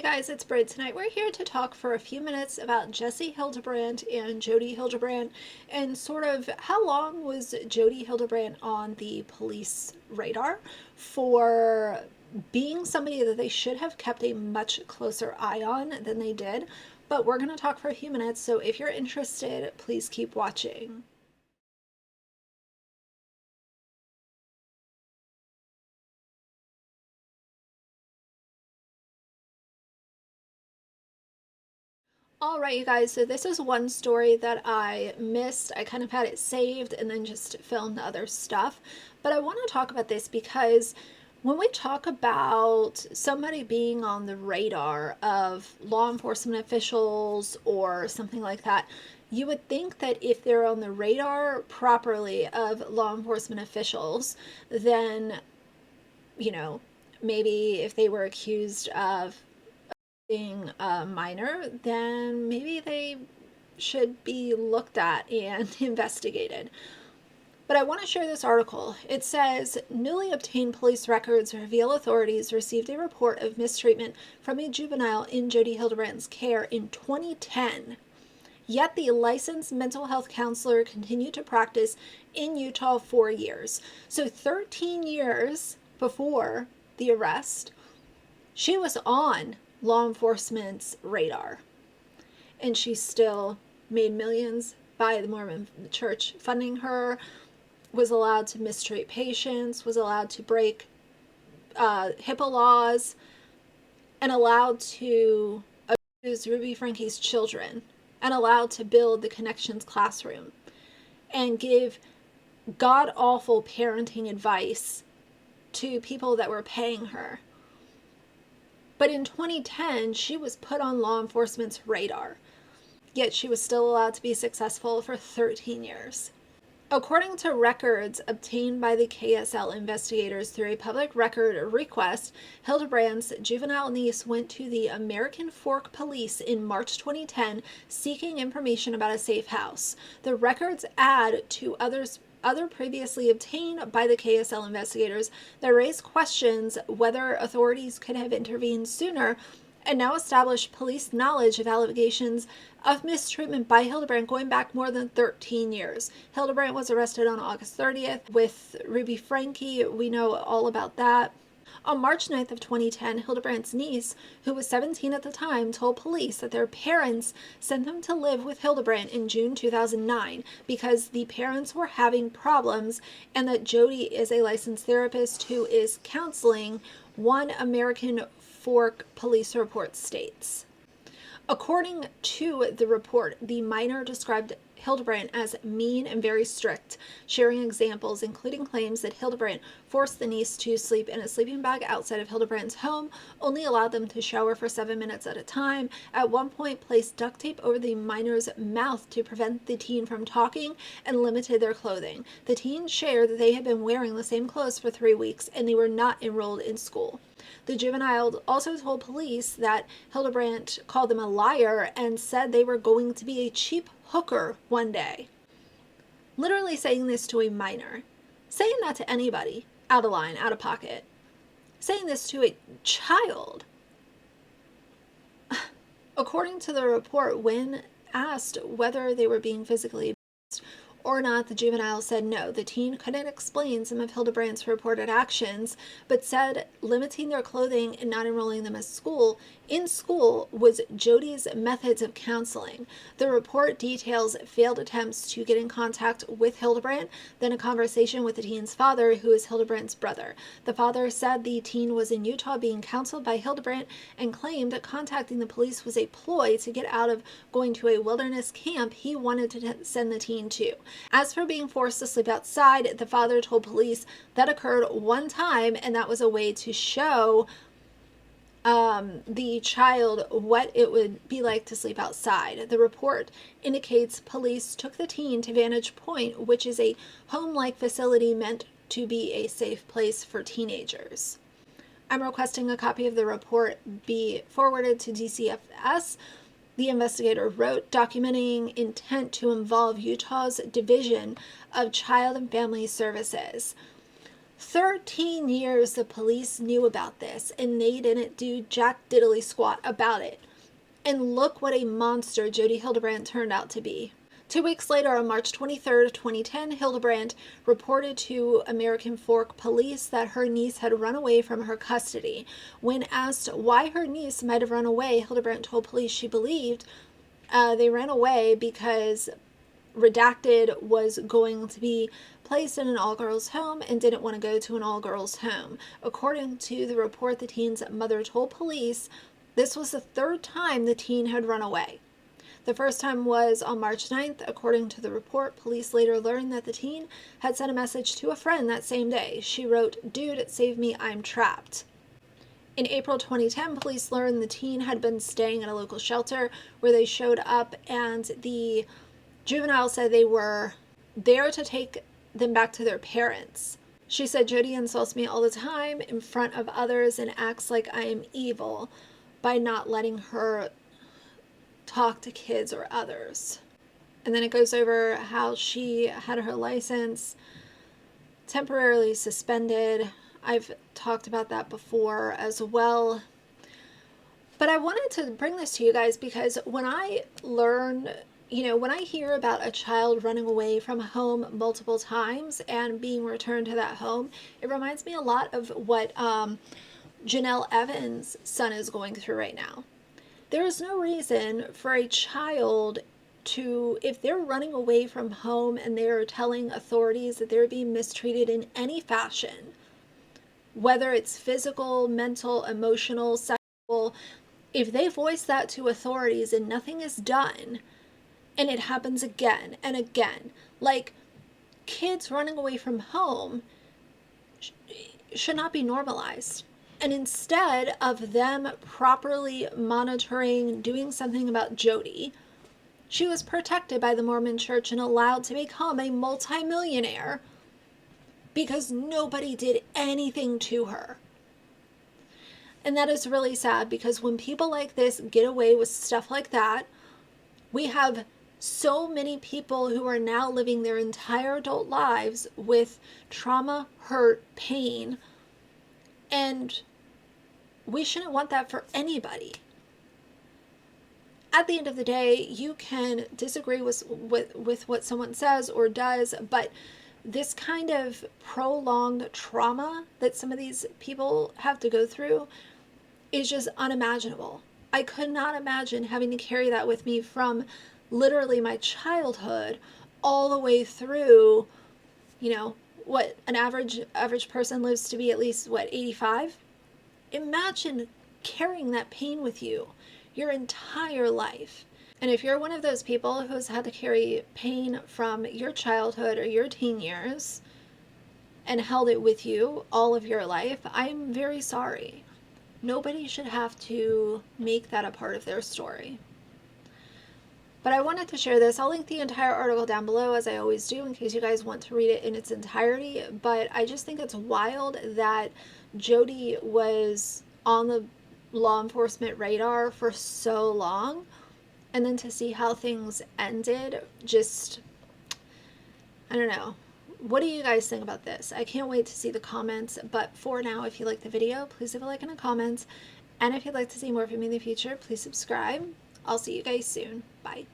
guys, it's Brid. Tonight we're here to talk for a few minutes about Jodi Hildebrandt and Jodi Hildebrandt and sort of how long was Jodi Hildebrandt on the police radar for being somebody that they should have kept a much closer eye on than they did. But we're going to talk for a few minutes, so if you're interested, please keep watching. All right, you guys, so this is one story that I missed. I kind of had it saved and then just filmed other stuff. But I want to talk about this because when we talk about somebody being on the radar of law enforcement officials or something like that, you would think that if they're on the radar properly of law enforcement officials, then, maybe if they were accused of being a minor, then maybe they should be looked at and investigated. But I want to share this article. It says, newly obtained police records reveal authorities received a report of mistreatment from a juvenile in Jodi Hildebrandt's care in 2010. Yet the licensed mental health counselor continued to practice in Utah for years. So 13 years before the arrest, she was on law enforcement's radar, and she still made millions by the Mormon Church funding her, was allowed to mistreat patients, was allowed to break HIPAA laws, and allowed to abuse Ruby Franke's children, and allowed to build the Connections classroom and give god-awful parenting advice to people that were paying her. But in 2010, she was put on law enforcement's radar, yet she was still allowed to be successful for 13 years. According to records obtained by the KSL investigators through a public record request, Hildebrandt's juvenile niece went to the American Fork Police in March 2010 seeking information about a safe house. The records add to other previously obtained by the KSL investigators that raise questions whether authorities could have intervened sooner and now establish police knowledge of allegations of mistreatment by Hildebrandt going back more than 13 years. Hildebrandt was arrested on August 30th with Ruby Franke. We know all about that. On March 9th of 2010, Hildebrandt's niece, who was 17 at the time, told police that their parents sent them to live with Hildebrandt in June 2009 because the parents were having problems and that Jodi is a licensed therapist who is counseling, one American Fork police report states. According to the report, the minor described Hildebrandt as mean and very strict, sharing examples including claims that Hildebrandt forced the niece to sleep in a sleeping bag outside of Hildebrandt's home, only allowed them to shower for 7 minutes at a time, at one point placed duct tape over the minor's mouth to prevent the teen from talking, and limited their clothing. The teen shared that they had been wearing the same clothes for 3 weeks and they were not enrolled in school. The juvenile also told police that Hildebrandt called them a liar and said they were going to be a cheap hooker one day. Literally saying this to a minor. Saying that to anybody, out of line, out of pocket. Saying this to a child. According to the report, when asked whether they were being physically abused or not, the juvenile said no. The teen couldn't explain some of Hildebrandt's reported actions, but said limiting their clothing and not enrolling them in school was Jodi's methods of counseling. The report details failed attempts to get in contact with Hildebrandt, then a conversation with the teen's father, who is Hildebrandt's brother. The father said the teen was in Utah being counseled by Hildebrandt and claimed that contacting the police was a ploy to get out of going to a wilderness camp he wanted to send the teen to. As for being forced to sleep outside, the father told police that occurred one time, and that was a way to show the child what it would be like to sleep outside. The report indicates police took the teen to Vantage Point, which is a home-like facility meant to be a safe place for teenagers. I'm requesting a copy of the report be forwarded to DCFS. The investigator wrote, documenting intent to involve Utah's Division of Child and Family Services. 13 years the police knew about this, and they didn't do jack diddly squat about it. And look what a monster Jodi Hildebrandt turned out to be. 2 weeks later, on March 23rd, 2010, Hildebrandt reported to American Fork police that her niece had run away from her custody. When asked why her niece might have run away, Hildebrandt told police she believed they ran away because Redacted was going to be placed in an all-girls home and didn't want to go to an all-girls home. According to the report, the teen's mother told police this was the third time the teen had run away. The first time was on March 9th. According to the report, police later learned that the teen had sent a message to a friend that same day. She wrote, "Dude, save me, I'm trapped." In April 2010, police learned the teen had been staying at a local shelter where they showed up, and the juvenile said they were there to take them back to their parents. She said, "Jodi insults me all the time in front of others and acts like I am evil by not letting her talk to kids or others." And then it goes over how she had her license temporarily suspended. I've talked about that before as well. But I wanted to bring this to you guys because when I learn, when I hear about a child running away from home multiple times and being returned to that home, it reminds me a lot of what Janelle Evans' son is going through right now. There is no reason for a child to, if they're running away from home and they're telling authorities that they're being mistreated in any fashion, whether it's physical, mental, emotional, sexual, if they voice that to authorities and nothing is done, and it happens again and again, like kids running away from home should not be normalized. And instead of them properly monitoring, doing something about Jodi, she was protected by the Mormon Church and allowed to become a multimillionaire because nobody did anything to her. And that is really sad because when people like this get away with stuff like that, we have so many people who are now living their entire adult lives with trauma, hurt, pain, and we shouldn't want that for anybody. At the end of the day, you can disagree with what someone says or does, but this kind of prolonged trauma that some of these people have to go through is just unimaginable. I could not imagine having to carry that with me from literally my childhood all the way through, what an average person lives to be at least, 85? Imagine carrying that pain with you your entire life. And if you're one of those people who's had to carry pain from your childhood or your teen years and held it with you all of your life, I'm very sorry. Nobody should have to make that a part of their story. But I wanted to share this. I'll link the entire article down below, as I always do, in case you guys want to read it in its entirety. But I just think it's wild that Jodi was on the law enforcement radar for so long, and then to see how things ended, just, I don't know. What do you guys think about this? I can't wait to see the comments, but for now, if you like the video, please leave a like and a comment. And if you'd like to see more from me in the future, please subscribe. I'll see you guys soon. Bye.